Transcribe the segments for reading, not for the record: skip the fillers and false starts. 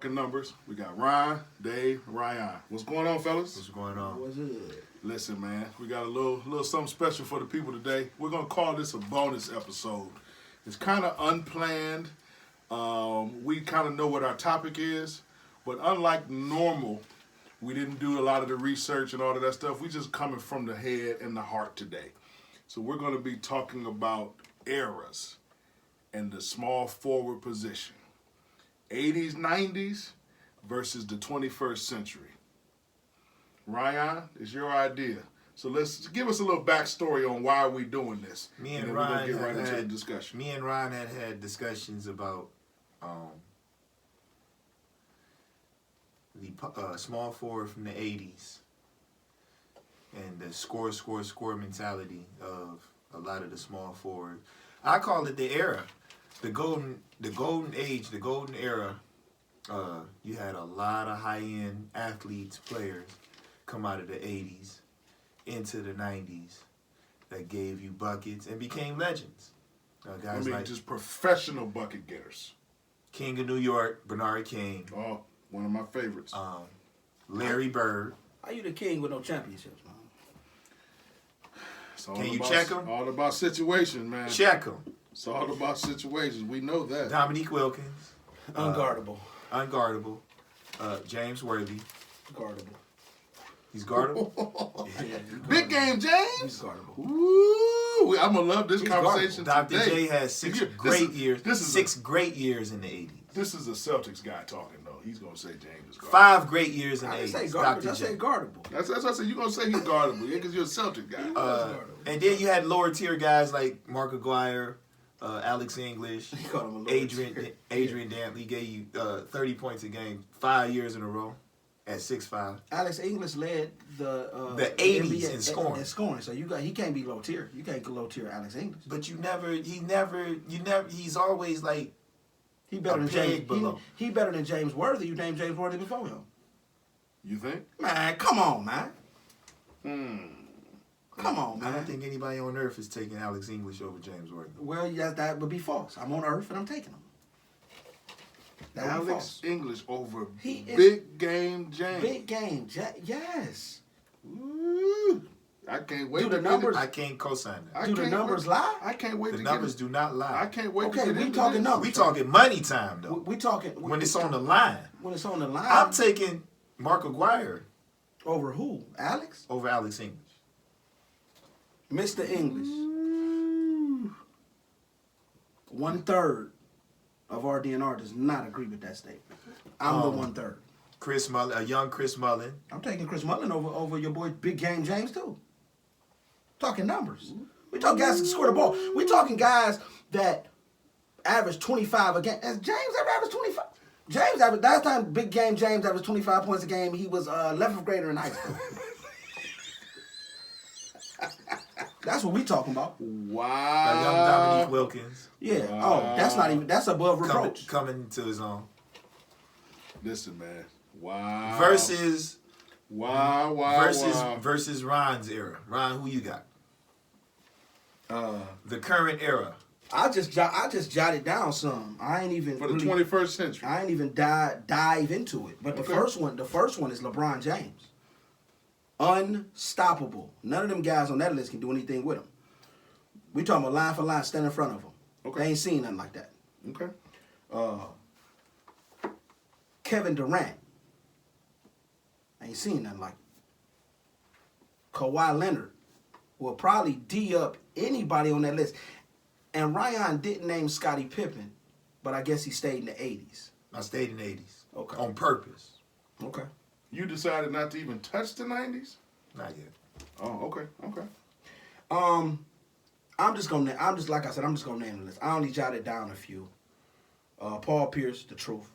Numbers. We got Ryan, Dave, Ryan. What's going on, fellas? What's going on? What's it? Listen, man, we got a little something special for the people today. We're gonna call this a bonus episode. It's kind of unplanned. We kind of know what our topic is, but unlike normal, we didn't do a lot of the research and all of that stuff. We just coming from the head and the heart today. So we're gonna be talking about eras and the small forward position. 80s, 90s versus the 21st century. Ryan, it's your idea. So let's give us a little backstory on why we're doing this. Me and then Ryan we're gonna get right into the had discussion. Me and Ryan had discussions about the small forward from the '80s and the score mentality of a lot of the small forwards. I call it the era, the golden age, the golden era. You had a lot of high-end athletes, players come out of the '80s into the '90s that gave you buckets and became legends. Guys like just professional bucket getters. King of New York, Bernard King. Oh, one of my favorites. Larry Bird. How you the king with no championships, man? Can you check him? All about situation, man. Check him. It's all about situations. We know that. Dominique Wilkins. Unguardable. Unguardable. James Worthy. Guardable. He's guardable. Yeah, Big game, He's James. guardable. Ooh, I'm gonna love this He's conversation Dr. today. J has six great years in the '80s. This is a Celtics guy talking, though. He's gonna say James is guardable. 5 great years in the I didn't say '80s. guardable. Dr. I J. said guardable. That's what I said. You're gonna say he's guardable, yeah, because you're a Celtic guy. And then you had lower tier guys like Mark Aguirre, Alex English, He called him a lower tier. Adrian Dantley gave you 30 points a game 5 years in a row at 6'5". Alex English led the 80s NBA in scoring. In scoring, so he can't be low tier. You can't go low tier Alex English. But he's always like He better a than peg James. below. He better than James Worthy. You named James Worthy before him. You think? Man, come on, man. Come on, I don't man. think anybody on earth is taking Alex English over James Worthy. Well, yes, that would be false. I'm on Earth and I'm taking him. That would be Alex false. English over He is- Big Game James. Big game, yes. Ooh, I can't wait Do to the get numbers- I can't co-sign that. Do the numbers lie? I can't wait The to numbers get do not lie. I can't wait Okay, to get we into talking this. numbers. We talking money time though. We talking When it's on the line. When it's on the line. I'm taking Mark Aguirre Over who? Alex? over Alex English. Mr. English. 1/3 of RDR does not agree with that statement. I'm the 1/3. Chris Mullin, a young Chris Mullin. I'm taking Chris Mullin over your boy Big Game James too. Talking numbers. We talking guys that score the ball. We talking guys that average 25 a game. Has James ever averaged 25? James averaged, last time Big Game James averaged 25 points a game, he was 11th grader in high school. That's what we talking about. A young Wow. Dominique Wilkins Yeah. Oh, that's not even, that's above reproach. coming to his own. Listen, man. Wow. Versus Wow. versus Ron's era. Ron, who you got? The current era. I just jotted down some. I ain't even For the really, 21st century. I ain't even dive into it. But the first one is LeBron James. Unstoppable. None of them guys on that list can do anything with him. We talking about line for line, stand in front of him. Okay. They ain't seen nothing like that. Okay. Kevin Durant. I ain't seen nothing like it. Kawhi Leonard will probably D up anybody on that list. And Ryan didn't name Scottie Pippen, but I guess he stayed in the 80s. I stayed in the 80s. Okay. On purpose. Okay. You decided not to even touch the 90s? Not yet. Oh, okay. Okay. I'm just gonna name the list. I only jotted down a few. Paul Pierce, the truth.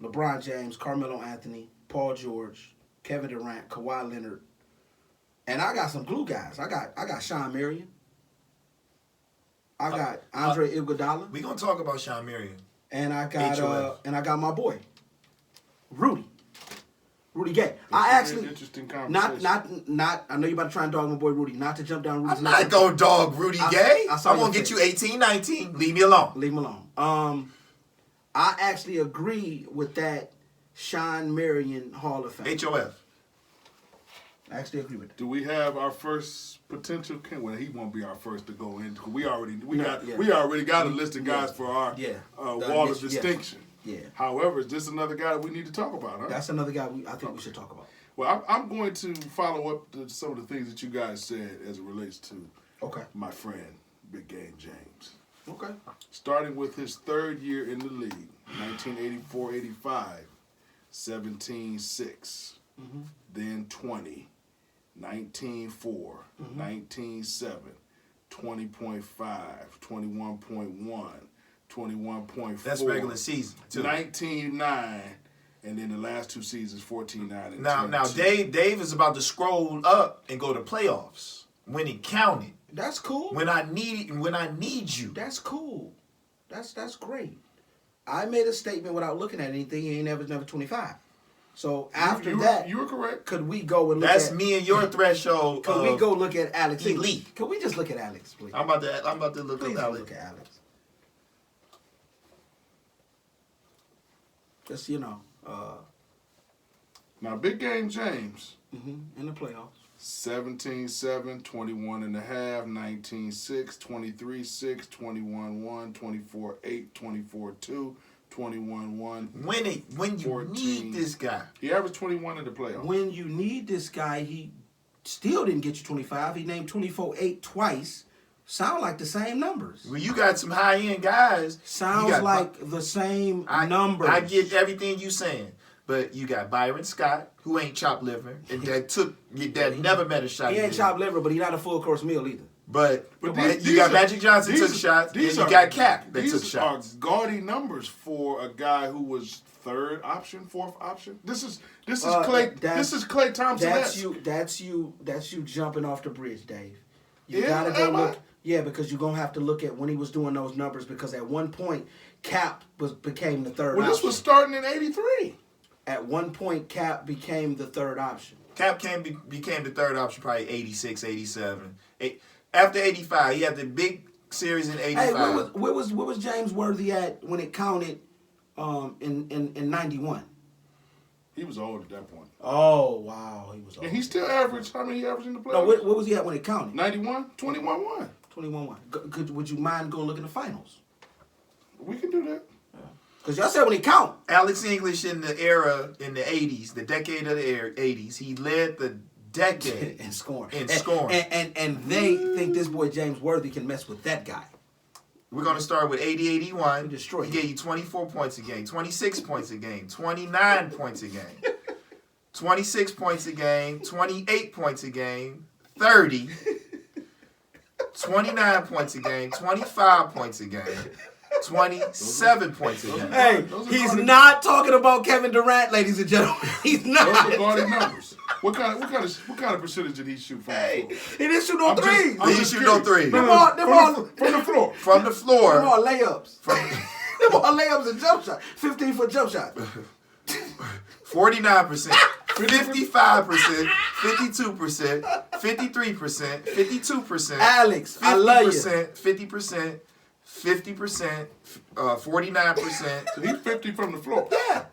LeBron James, Carmelo Anthony, Paul George, Kevin Durant, Kawhi Leonard, and I got some glue guys. I got Sean Marion. I got Andre Iguodala, We gonna talk about Sean Marion. and I HOF. got my boy Rudy Gay. I actually interesting conversation. not. I know you about to try and dog my boy Rudy. Not to jump down Rudy's I'm not gonna dog Rudy Gay. I saw I'm your gonna get face. you 18, 19. Leave me alone. Leave him alone. I actually agree with that Sean Marion Hall of Fame. HOF. I actually agree with that. Do we have our first potential? Well, he won't be our first to go in. We already got a list of guys for our wall of distinction. Yeah. However, is this another guy that we need to talk about? Huh? That's another guy I think we should talk about. Well, I'm going to follow up to some of the things that you guys said as it relates to my friend, Big Game James. Okay. Starting with his third year in the league, 1984-85, 17-6, then 20, 19-4, 19-7, 20.5, 21.1, 21.4. That's regular season, too. 19-9, and then the last two seasons, 14-9 and Now, Dave is about to scroll up and go to playoffs when it counted. That's cool. When I need you. That's cool. That's great. I made a statement without looking at anything. He ain't never 25. So after that, you were correct. Could we go and look That's at? me and your threshold. Could we go look at Alex? Elite. Can we just look at Alex, please? I'm about to look Please up Alex. look at Alex. Just Now, Big Game James. In the playoffs. 17-7, 21.5, 19-6, 23-6, 21-1, 24-8, 24-2, 21-1. When you 14. need this guy. He averaged 21 in the playoffs. When you need this guy, he still didn't get you 25. He named 24-8 twice. Sound like the same numbers. When you got some high-end guys. Sounds like the same numbers. I get everything you saying. But you got Byron Scott, who ain't chopped liver, and that never met a shot. He ain't chopped liver, but he not a full course meal either. But these you got are- Magic Johnson took shots, and you got Cap that took shots. These are gaudy numbers for a guy who was third option, fourth option. This is Clay. This is Clay Thompson. That's you jumping off the bridge, Dave. You Yeah, gotta go am I? look. Yeah, because you're gonna have to look at when he was doing those numbers. Because at one point, Cap became the third. Well, option. this was starting in '83. At one point, Cap became the third option. Cap became the third option probably 86, 87. After 85, he had the big series in 85. Hey, where was James Worthy at when it counted in 91? He was old at that point. Oh, wow. He was old. And he still averaged. How many he averaged in the playoffs? No, what was he at when it counted? 91, 21-1. 21-1. Would you mind going look in the finals? We can do that. Because y'all said when he count. Alex English in the era, in the 80s, the decade of the 80s, he led the decade in scoring. And they think this boy James Worthy can mess with that guy. We're going to start with 80-81. He destroyed He gave you 24 points a game, 26 points a game, 29 points a game, 26 points a game, 28 points a game, 30, 29 points a game, 25 points a game, 27 points a game. Hey, he's not talking about Kevin Durant, ladies and gentlemen. He's not. Those are gaudy numbers. What kind of percentage did he shoot from the floor? He didn't shoot no threes. He didn't shoot no threes. Them all From the floor. From the floor. Them all layups. Them all layups and jump shot. 15-foot jump shot. 49%, 55%, 52%, 53%, 52%. Alex, I love you. 50%, 50%, 49%. So he's 50 from the floor. Yeah.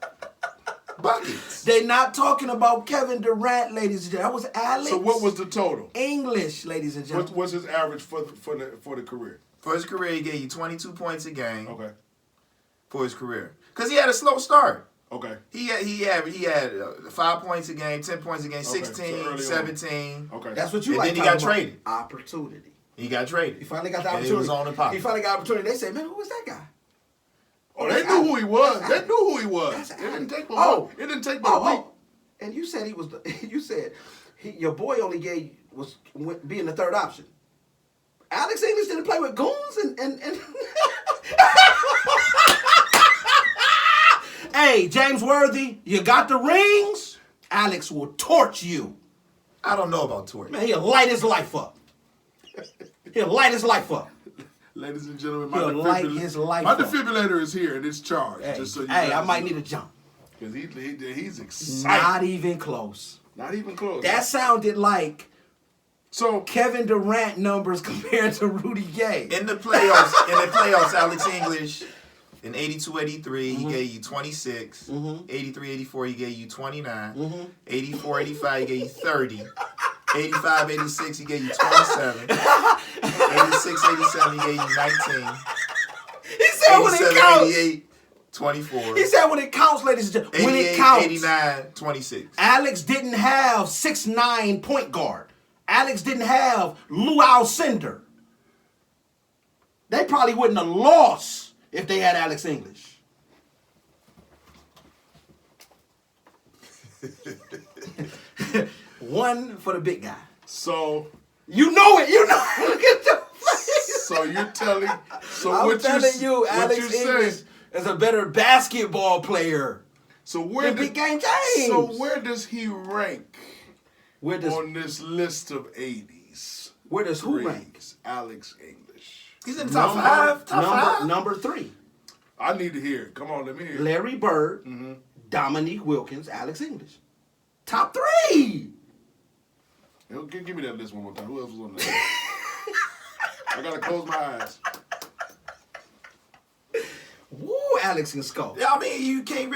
Buckets. They not talking about Kevin Durant, ladies and gentlemen. That was Alex. So what was the total? English, ladies and gentlemen. What's his average for the career? For his career, he gave you 22 points a game. Okay. For his career, because he had a slow start. Okay. He had 5 points a game, 10 points a game, 16, so 17. Okay. That's what you And like. then he got talking about. traded. Opportunity. He got traded. He finally got the And opportunity. it was on the pocket. He finally got the opportunity. They say, man, who was that guy? Oh, they knew who he was. That's They Alex. knew who he was. That's It didn't Alex. take but Oh. It didn't take but a week. And you said he was. You said your boy only being the third option. Alex English didn't play with goons and. Hey, James Worthy, you got the rings. Alex will torch you. I don't know about Torch. Man, he'll light his life up. He'll light his life up. Ladies and gentlemen, He'll light his life my up. defibrillator is here and it's charged. Hey, just so you I guys might know. need a jump. Because he's excited. Not even close. Not even close. That sounded like so Kevin Durant numbers compared to Rudy Gay. In the playoffs, Alex English In 82-83, he gave you 26. 83-84, he gave you 29. 84-85, he gave you 30. 85-86, he gave you 27. 86-87, he gave you 19. He said when it counts. 87-88, 24. He said when it counts, ladies and gentlemen. When it counts. 89, 26. Alex didn't have 6'9" point guard. Alex didn't have Lou Alcindor. They probably wouldn't have lost if they had Alex English. One for the big guy. So You know it. You know it. Look at your face. so you're telling so I'm what telling you, what Alex you're English saying, is a better basketball player so where than Big Game James. So where does he rank Where does on this list of 80s? where does who Threes? rank? Alex English. He's in the top five. Top five. Number 3. I need to hear it. Come on, let me hear it. Larry Bird, Dominique Wilkins, Alex English. Top 3. Give me that list one more time. Who else was on that? I gotta close my eyes. Woo, Alex and Skull. Yeah, I mean, you can't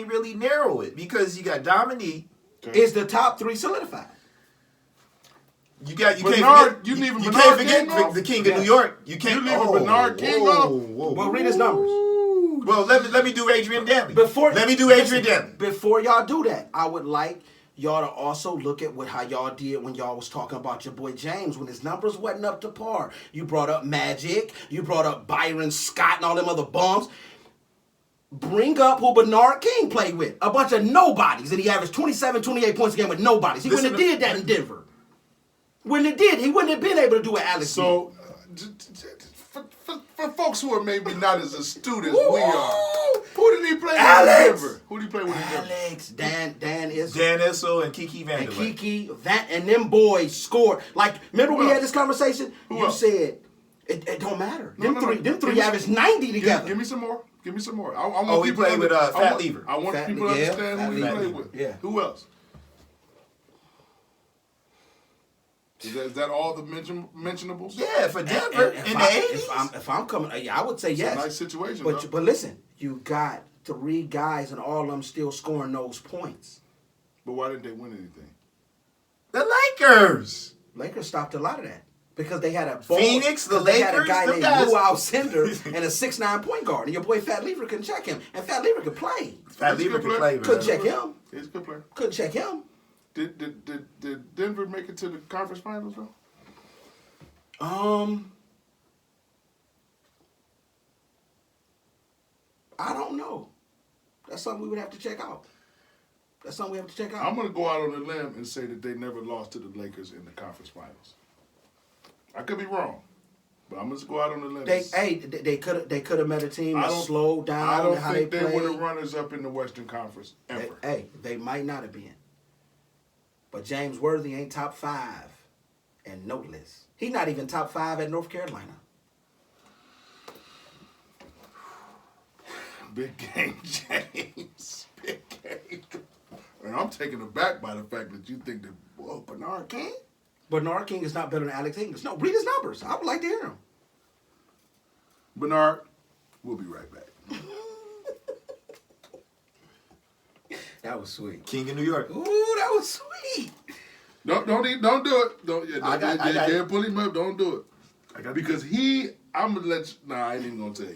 really narrow it because you got Dominique. Is the top 3 solidified? You can't Bernard, forget. you leaving you Bernard can't forget King off? the King Yes. of New York. You can't. You leaving Bernard King off? Well, read his numbers. Well, let me do Adrian Danley. Let me do Adrian Danley. Before y'all do that, I would like y'all to also look at how y'all did when y'all was talking about your boy James when his numbers wasn't up to par. You brought up Magic, you brought up Byron Scott and all them other bums. Bring up who Bernard King played with. A bunch of nobodies, and he averaged 27, 28 points a game with nobodies. He wouldn't have did that in Denver. When it did, he wouldn't have been able to do what Alex did. So, for folks who are maybe not as astute as we are, who did he play with Alex! in Denver? Who did he play with in Denver? Alex, Dan Issel. Dan Issel and Kiki And Vanderbilt. Kiki, and them boys scored. Like, remember Who we had else? this conversation? Who You else? said it don't matter. No, no, no. Them Give three me- averaged 90 together. Give me some more. Give me some more. I want Oh, he people played to with, under- Fat I want- Lever. I want Fat people to Le- yeah, understand who he Fat played Lever. with. Yeah. Who else? Is that all the mentionables? Yeah, for Denver And in the 80s. if I'm coming, I would say It's yes. a nice situation, But though. but listen, you got 3 guys and all of them still scoring those points. But why didn't they win anything? The Lakers. Lakers stopped a lot of that. Because they had a Phoenix, the they had a Lakers, guy them named guys- Lou Alcindor and a 6'9" point guard, and your boy Fat Lever couldn't check him, and Fat Lever could play. Fat He's a Lever good can player. play. Couldn't man. check him. He's a good player. Couldn't check him. Did Denver make it to the conference finals, though? I don't know. That's something we would have to check out. I'm going to go out on a limb and say that they never lost to the Lakers in the conference finals. I could be wrong, but I'm going to go out on a limb. They could have met a team that slowed down. I don't how think they were the played. runners up in the Western Conference ever. They might not have been. But James Worthy ain't top 5 and no list. He's not even top 5 at North Carolina. Big game, James. Big game. And I'm taken aback by the fact that you think that, whoa, Bernard King? Bernard King is not better than Alex English. No, read his numbers. I would like to hear him. Bernard, we'll be right back. That was sweet. King of New York. Ooh, that was sweet. Don't do it. I got it. Pull him up. Don't do it. Because I'm going to let you, I ain't even going to tell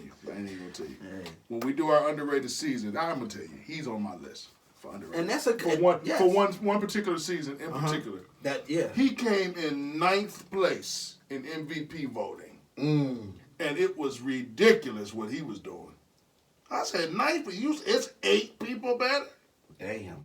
you. Hey. When we do our underrated season, I'm going to tell you, he's on my list for underrated. And that's a good for one particular season in particular. He came in 9th place in MVP voting. And it was ridiculous what he was doing. I said 9th, but it's 8 people better. Damn.